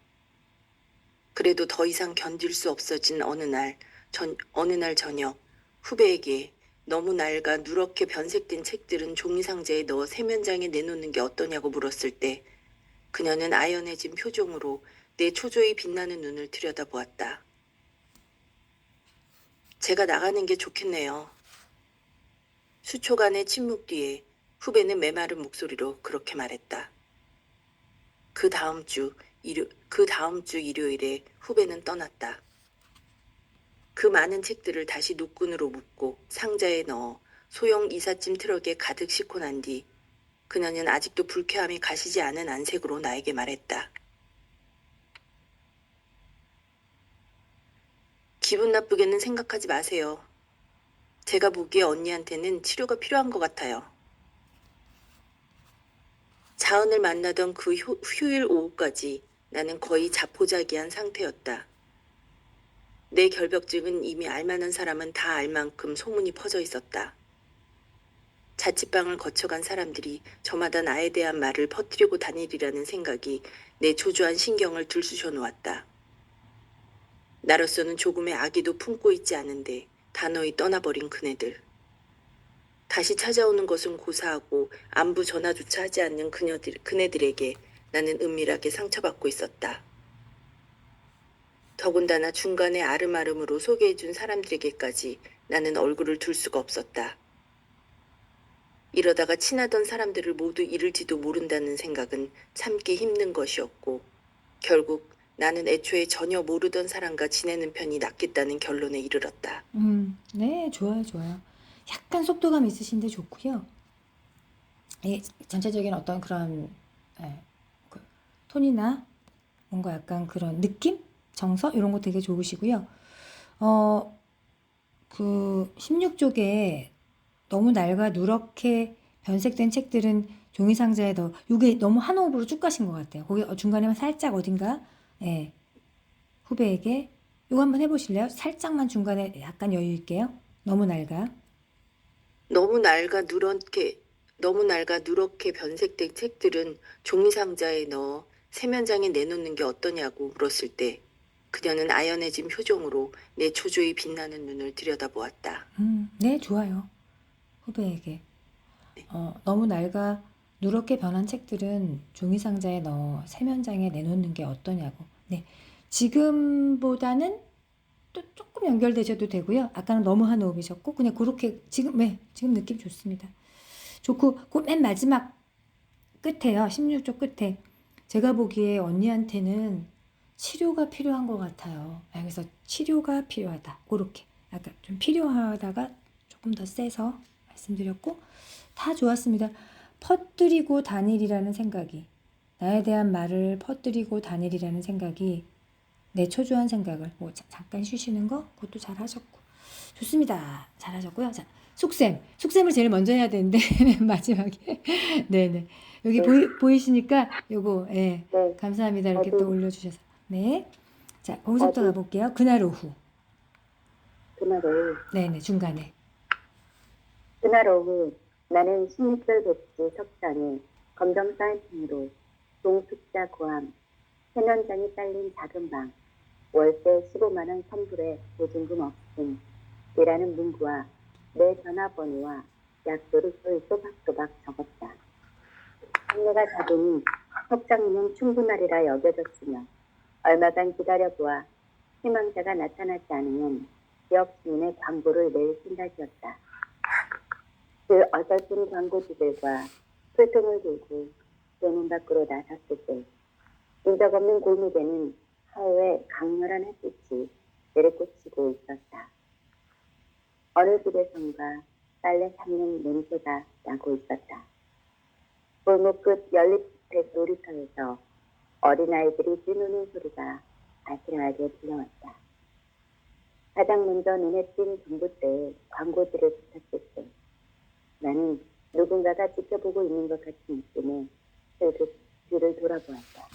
그래도 더 이상 견딜 수 없어진 어느 날 저녁 후배에게 너무 낡아 누렇게 변색된 책들은 종이상자에 넣어 세면장에 내놓는 게 어떠냐고 물었을 때 그녀는 아연해진 표정으로 내 초조히 빛나는 눈을 들여다보았다. 제가 나가는 게 좋겠네요. 수초간의 침묵 뒤에 후배는 메마른 목소리로 그렇게 말했다. 그 다음 주 일요일에 후배는 떠났다. 그 많은 책들을 다시 노끈으로 묶고 상자에 넣어 소형 이삿짐 트럭에 가득 싣고 난 뒤 그녀는 아직도 불쾌함이 가시지 않은 안색으로 나에게 말했다. 기분 나쁘게는 생각하지 마세요. 제가 보기에 언니한테는 치료가 필요한 것 같아요. 자은을 만나던 그 휴일 오후까지 나는 거의 자포자기한 상태였다. 내 결벽증은 이미 알만한 사람은 다 알 만큼 소문이 퍼져 있었다. 자취방을 거쳐간 사람들이 저마다 나에 대한 말을 퍼뜨리고 다니리라는 생각이 내 초조한 신경을 들쑤셔 놓았다. 나로서는 조금의 악의도 품고 있지 않은데 단호히 떠나버린 그네들. 다시 찾아오는 것은 고사하고 안부 전화조차 하지 않는 그네들에게 나는 은밀하게 상처받고 있었다. 더군다나 중간에 아름아름으로 소개해준 사람들에게까지 나는 얼굴을 둘 수가 없었다. 이러다가 친하던 사람들을 모두 잃을지도 모른다는 생각은 참기 힘든 것이었고 결국 나는 애초에 전혀 모르던 사람과 지내는 편이 낫겠다는 결론에 이르렀다. 네, 좋아요. 약간 속도감 있으신데 좋고요. 전체적인 어떤 그런 그 톤이나 뭔가 약간 그런 느낌? 정서? 이런 거 되게 좋으시고요. 그 16쪽에 너무 낡아 누렇게 변색된 책들은 종이 상자에 넣어. 이게 너무 한 호흡으로 쭉 가신 것 같아요. 거기 중간에만 살짝 어딘가 후배에게 이거 한번 해보실래요? 살짝만 중간에 약간 여유 있게요. 너무 낡아. 너무 낡아 누렇게 변색된 책들은 종이상자에 넣어 세면장에 내놓는 게 어떠냐고 물었을 때 그녀는 아연해진 표정으로 내 초조히 빛나는 눈을 들여다보았다. 네, 좋아요. 후배에게. 너무 낡아 누렇게 변한 책들은 종이 상자에 넣어 세면장에 내놓는 게 어떠냐고. 네. 지금보다는 또 조금 연결되셔도 되고요. 아까는 너무 한 호흡이셨고 그냥 그렇게 지금 느낌 좋습니다. 좋고 그 맨 마지막 끝에요. 16쪽 끝에 제가 보기에 언니한테는 치료가 필요한 것 같아요. 그래서 치료가 필요하다. 그렇게 약간 좀 필요하다가 조금 더 세서 말씀드렸고 다 좋았습니다. 퍼뜨리고 다니리라는 생각이 나에 대한 말을 퍼뜨리고 다니리라는 생각이 내 초조한 생각을 잠깐 쉬시는 거 그것도 잘 하셨고 좋습니다. 잘 하셨고요. 자, 숙셈을 제일 먼저 해야 되는데 마지막에 네네 여기 보이시니까 요거 네. 감사합니다. 이렇게 또 올려주셔서 네. 자, 거기서부터 가볼게요. 그날 오후. 그날 오후. 네네 중간에. 그날 오후 나는 16절 백지 석상에 검정 사인펜으로 종숙자 고함 세면장이 딸린 작은 방 월세 15만 원 선불에 보증금 없음 이라는 문구와 내 전화번호와 약도를 또박또박 적었다. 상례가 작으니 석장이면 충분하리라 여겨졌으며 얼마간 기다려보아 희망자가 나타나지 않으면 지역 주민의 광고를 낼 생각이었다. 그 어설픈 광고주들과 소통을 들고 대문 밖으로 나섰을 때 인적 없는 골목에는 하우에 강렬한 햇빛이 내리꽂히고 있었다. 어느 집에선가 빨래 삭는 냄새가 나고 있었다. 골목 끝 연립주택 놀이터에서 어린아이들이 뛰노는 소리가 아슬하게 들려왔다. 가장 먼저 눈에 띈 전봇대에 광고들을 붙였을 때 나는 누군가가 지켜보고 있는 것 같은 느낌에 슬쩍 뒤를 돌아보았다.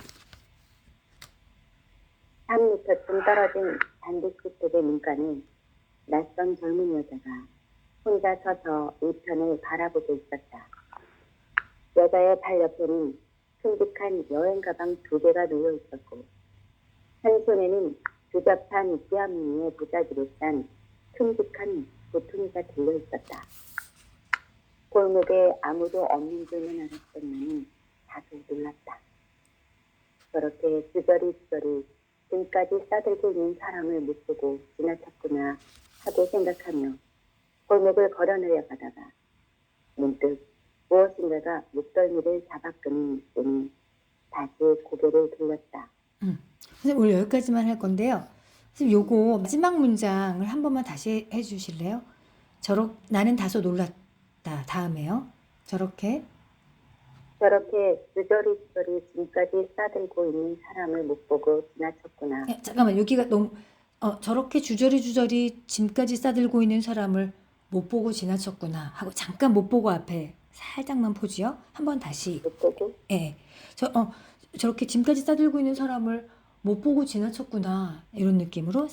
3미터쯤 떨어진 단독주택의 문간에 낯선 젊은 여자가 혼자 서서 우편을 바라보고 있었다. 여자의 발 옆에는 큼직한 여행 가방 2개가 놓여 있었고 한 손에는 조잡한 뼘 위에 부자지로 싼 큼직한 보퉁이가 들려 있었다. 골목에 아무도 없는 줄은 알았더니 다소 놀랐다. 저렇게 주저리 등까지 싸들고 있는 사람을 못 보고 지나쳤구나 하고 생각하며 골목을 걸어내려가다가 문득 무엇인가가 목덜미를 잡아끄는 느낌이 다시 고개를 돌렸다. 선생님 오늘 여기까지만 할 건데요. 선생님 요거 마지막 문장을 한 번만 다시 해주실래요? 나는 다소 놀랐다. 다음에요. 저렇게 주저리 짐까지 싸들고 있는 사람을 못 보고 지나쳤구나. 잠깐만 여기가 너무 저렇게 주저리 짐까지 싸들고 있는 사람을 못 보고 지나쳤구나 하고 잠깐 못 보고 앞에 살짝만 포즈요. 한번 다시 못 보고 예. 저렇게 짐까지 싸들고 있는 사람을 못 보고 지나쳤구나 이런 느낌으로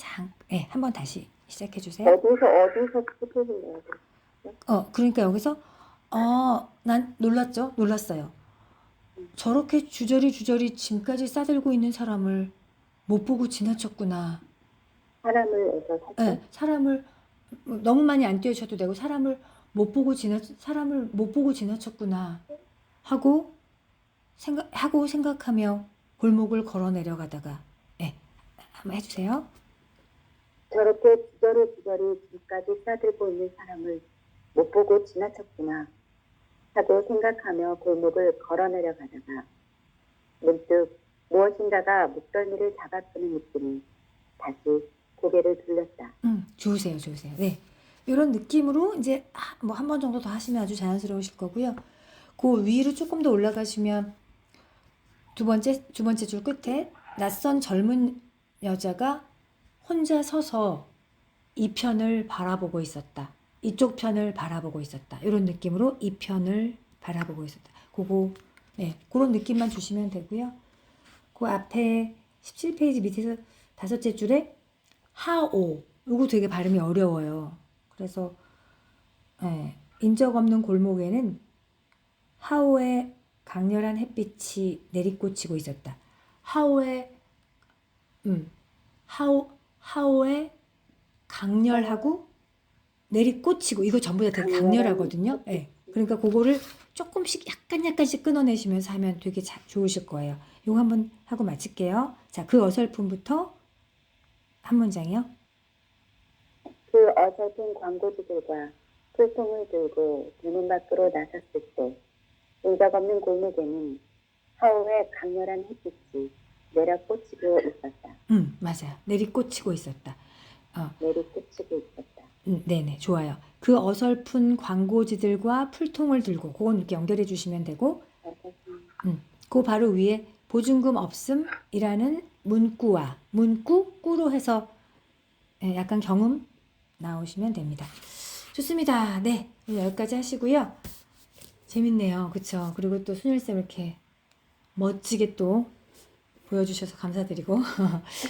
한번 다시 시작해 주세요. 어디서 포즈를 내야 돼? 그러니까 여기서 난 놀랐어요. 저렇게 주저리 짐까지 싸들고 있는 사람을 못 보고 지나쳤구나. 사람을 해서 살짝 예, 사람을 너무 많이 안 띄우셔도 되고 사람을 못 보고 지나쳤구나 하고 생각하며 골목을 걸어 내려가다가 한번 해주세요. 저렇게 주저리 짐까지 싸들고 있는 사람을 못 보고 지나쳤구나 하고 생각하며 골목을 걸어 내려가다가 문득 무엇인가가 목덜미를 잡아끄는 느낌이 다시 고개를 돌렸다. 좋으세요. 네. 이런 느낌으로 이제 뭐 한 번 정도 더 하시면 아주 자연스러우실 거고요. 그 위로 조금 더 올라가시면 두 번째 줄 끝에 낯선 젊은 여자가 혼자 서서 이 편을 바라보고 있었다. 이쪽 편을 바라보고 있었다. 이런 느낌으로 이 편을 바라보고 있었다. 그런 느낌만 주시면 되고요. 그 앞에 17페이지 밑에서 5째 줄에 하오. 이거 되게 발음이 어려워요. 그래서 인적 없는 골목에는 하오의 강렬한 햇빛이 내리꽂히고 있었다. 하오의 강렬하고 내리꽂히고 이거 전부 다 되게 강렬하거든요. 네. 그러니까 그거를 조금씩 약간씩 끊어내시면서 하면 되게 좋으실 거예요. 이거 한번 하고 마칠게요. 자, 그 어설픔부터 한 문장이요. 그 어설픈 광고주들과 풀통을 들고 대문 밖으로 나섰을 때 인적 없는 골목에는 하우의 강렬한 햇빛이 내려꽂히고 있었다. 맞아요. 내리꽂히고 있었다. 내리꽂히고 있었다. 네네, 좋아요. 그 어설픈 광고지들과 풀통을 들고 그건 이렇게 연결해 주시면 되고 그 바로 위에 보증금 없음이라는 문구와 꾸로 해서 약간 경음 나오시면 됩니다. 좋습니다. 네, 여기까지 하시고요. 재밌네요. 그쵸? 그리고 또 순열쌤 이렇게 멋지게 또 보여주셔서 감사드리고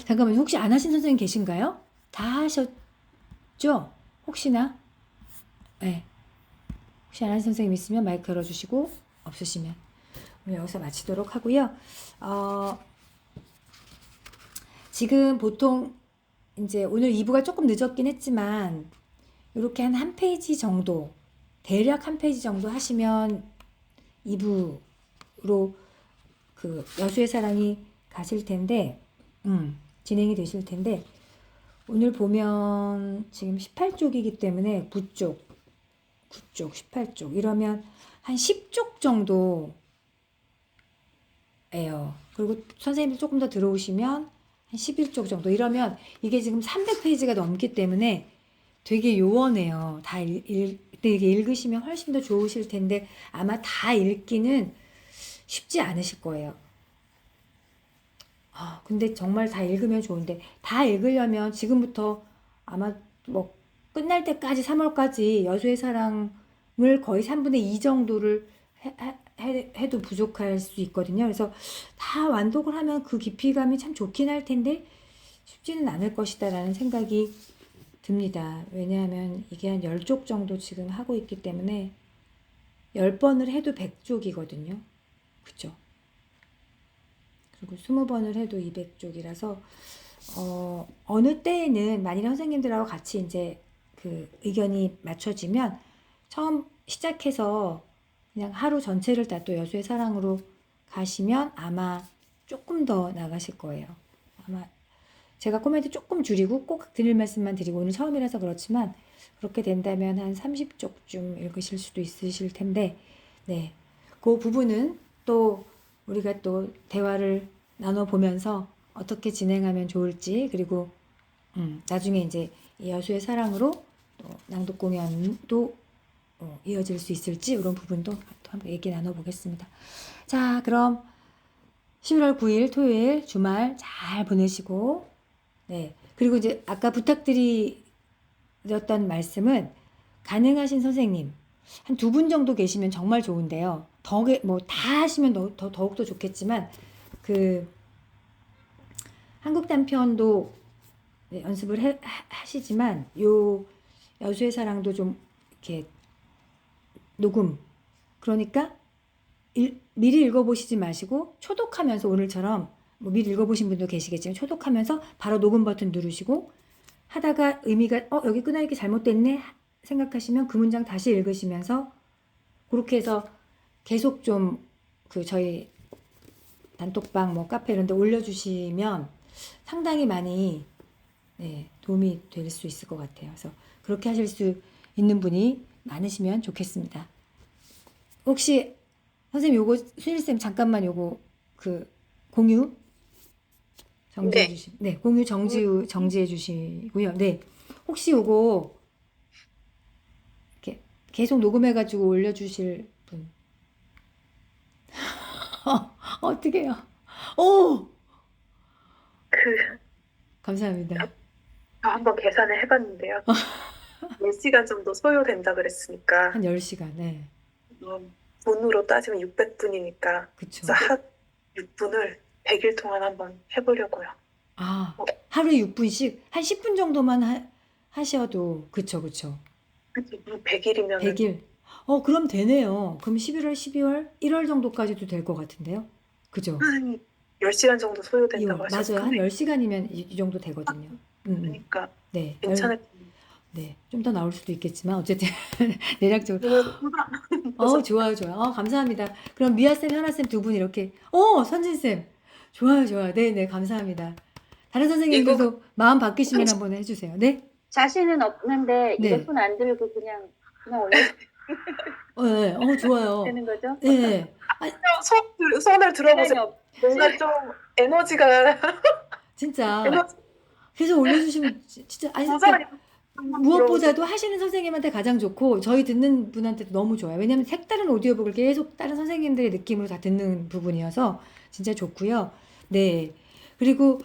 잠깐만요. 혹시 안 하신 선생님 계신가요? 다 하셨죠? 혹시나? 네. 혹시 안 하신 선생님 있으면 마이크 열어주시고 없으시면 오늘 여기서 마치도록 하고요. 지금 보통 이제 오늘 2부가 조금 늦었긴 했지만 이렇게 한 페이지 정도 대략 한 페이지 정도 하시면 2부로 그 여수의 사랑이 가실 텐데 진행이 되실 텐데 오늘 보면 지금 18쪽이기 때문에 9쪽 18쪽 이러면 한 10쪽 정도예요. 그리고 선생님들 조금 더 들어오시면 한 11쪽 정도 이러면 이게 지금 300페이지가 넘기 때문에 되게 요원해요. 되게 읽으시면 훨씬 더 좋으실 텐데 아마 다 읽기는 쉽지 않으실 거예요. 근데 정말 다 읽으면 좋은데 다 읽으려면 지금부터 아마 뭐 끝날 때까지 3월까지 여수의 사랑을 거의 3분의 2 정도를 해도 부족할 수 있거든요. 그래서 다 완독을 하면 그 깊이감이 참 좋긴 할 텐데 쉽지는 않을 것이다 라는 생각이 듭니다. 왜냐하면 이게 한 10쪽 정도 지금 하고 있기 때문에 10번을 해도 100쪽이거든요. 그죠? 그리고 20번을 해도 200쪽이라서 어느 때에는 만일 선생님들하고 같이 이제 그 의견이 맞춰지면 처음 시작해서 그냥 하루 전체를 다 또 여수의 사랑으로 가시면 아마 조금 더 나가실 거예요. 아마 제가 코멘트 조금 줄이고 꼭 드릴 말씀만 드리고 오늘 처음이라서 그렇지만 그렇게 된다면 한 30쪽쯤 읽으실 수도 있으실 텐데 네. 그 부분은 또 우리가 또 대화를 나눠보면서 어떻게 진행하면 좋을지 그리고 나중에 이제 이 여수의 사랑으로 또 낭독 공연도 이어질 수 있을지 이런 부분도 또 한번 얘기 나눠보겠습니다. 자, 그럼 11월 9일 토요일 주말 잘 보내시고 네. 그리고 이제 아까 부탁드렸던 말씀은 가능하신 선생님 한 2분 정도 계시면 정말 좋은데요. 뭐 다 하시면 더욱더 좋겠지만 그 한국 단편도 네, 연습을 하시지만 요 여수의 사랑도 좀 이렇게 녹음 그러니까 미리 읽어보시지 마시고 초독하면서 오늘처럼 뭐 미리 읽어보신 분도 계시겠지만 초독하면서 바로 녹음 버튼 누르시고 하다가 의미가 여기 끊어읽기 잘못됐네 생각하시면 그 문장 다시 읽으시면서 그렇게 해서 계속 좀 그 저희 단톡방 뭐 카페 이런 데 올려주시면 상당히 많이 네, 도움이 될 수 있을 것 같아요. 그래서 그렇게 하실 수 있는 분이 많으시면 좋겠습니다. 혹시 선생님 요거 순일쌤 잠깐만 요거 그 공유 정지해 네. 네, 공유 정지해 주시고요. 네. 혹시 요거 이렇게 계속 녹음해 가지고 올려 주실 분. 어떻게 해요? 오! 그 감사합니다. 저 한번 계산을 해봤는데요. 10시간 정도 소요된다 그랬으니까 한 10시간. 네. 돈으로 따지면 600분이니까 그쵸. 그래서 한 6분을 100일 동안 한번 해보려고요. 아, 하루에 6분씩 한 10분 정도만 하셔도 그쵸. 100일이면 100일. 그럼 되네요. 그럼 11월, 12월, 1월 정도까지도 될 것 같은데요. 그죠? 한 10시간 정도 소요된다고 2월. 맞아요. 한 하셨어요. 10시간이면 이 정도 되거든요. 그러니까 네. 괜찮을 네. 좀 더 나올 수도 있겠지만 어쨌든 대략적으로 좋아요. 감사합니다. 그럼 미아쌤, 현아쌤 두 분 이렇게 선진쌤. 좋아요. 네, 감사합니다. 다른 선생님들도 마음 바뀌시면 한번 해주세요. 네? 자신은 없는데 네. 이거 손 안 들고 그냥 올려 네. 좋아요. 되는 거죠? 네. 손을 들어보세요. 시간이 없. 뭔가 좀 에너지가 진짜 에너지 계속 올려주시면 진짜 아니 모자라니. 무엇보다도 하시는 선생님한테 가장 좋고 저희 듣는 분한테도 너무 좋아요. 왜냐하면 색다른 오디오북을 계속 다른 선생님들의 느낌으로 다 듣는 부분이어서 진짜 좋고요. 네. 그리고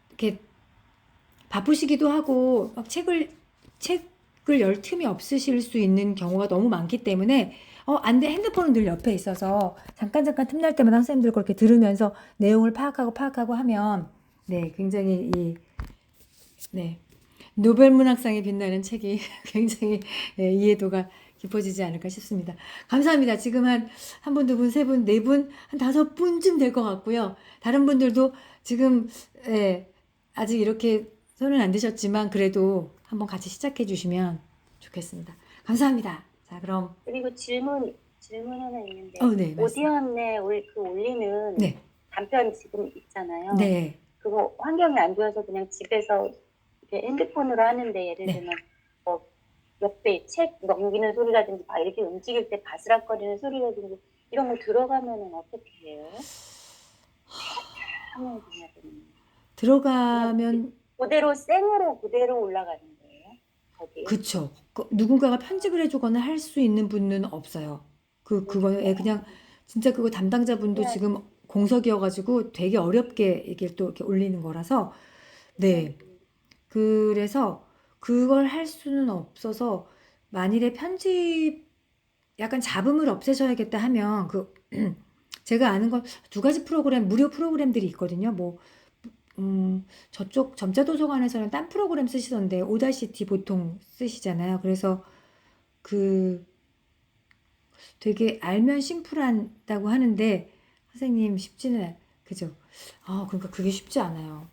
이렇게 바쁘시기도 하고 막 책을 열 틈이 없으실 수 있는 경우가 너무 많기 때문에 안 돼. 핸드폰은 늘 옆에 있어서 잠깐 틈날 때마다 선생님들 그렇게 들으면서 내용을 파악하고 하면 네, 굉장히 네. 노벨 문학상에 빛나는 책이 굉장히 이해도가 깊어지지 않을까 싶습니다. 감사합니다. 지금 한 분, 두 분, 세 분, 네 분, 한 5분쯤 될 것 같고요. 다른 분들도 지금 아직 이렇게 손은 안 드셨지만 그래도 한번 같이 시작해 주시면 좋겠습니다. 감사합니다. 자, 그럼 그리고 질문 하나 있는데 네, 말씀. 오디언에 올리는 네. 단편 지금 있잖아요. 네. 그거 환경이 안 좋아서 그냥 집에서 이렇게 핸드폰으로 하는데 예를 네. 들면 옆에 책 넘기는 소리라든지 막 이렇게 움직일 때 바스락거리는 소리라든지 이런 거 들어가면은 어떻게 해요? 하면 그냥 들어가면 그대로 생으로 그대로 올라가는 거예요? 거기에? 그쵸. 누군가가 편집을 해주거나 할 수 있는 분은 없어요. 그거는 그냥 진짜 그거 담당자분도 네. 지금 공석이어가지고 되게 어렵게 이게 또 이렇게 올리는 거라서 네. 그래서 그걸 할 수는 없어서 만일에 약간 잡음을 없애셔야겠다 하면 제가 아는 건 2가지 무료 프로그램들이 있거든요. 뭐 저쪽 점자도서관에서는 딴 프로그램 쓰시던데 오다시티 보통 쓰시잖아요. 그래서 되게 알면 심플하다고 하는데 선생님 쉽지는 그죠? 그러니까 그게 쉽지 않아요.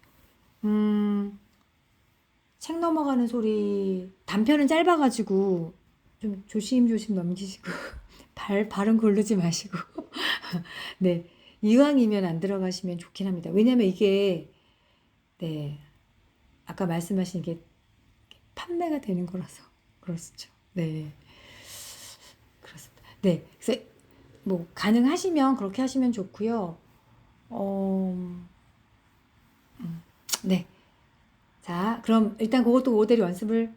책 넘어가는 소리, 단편은 짧아가지고 좀 조심조심 넘기시고, 발은 고르지 마시고. 네. 이왕이면 안 들어가시면 좋긴 합니다. 왜냐면 이게, 네. 아까 말씀하신 게 판매가 되는 거라서. 그렇죠. 네. 그렇습니다. 네. 그래서 뭐, 가능하시면 그렇게 하시면 좋고요. 네. 자, 그럼 일단 그것도 모델 연습을,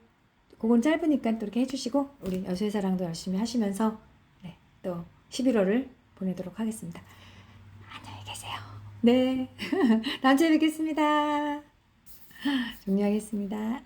그건 짧으니까 또 이렇게 해주시고, 우리 여수회사랑도 열심히 하시면서, 네, 또 11월을 보내도록 하겠습니다. 안녕히 계세요. 네. 다음 주에 뵙겠습니다. 종료하겠습니다.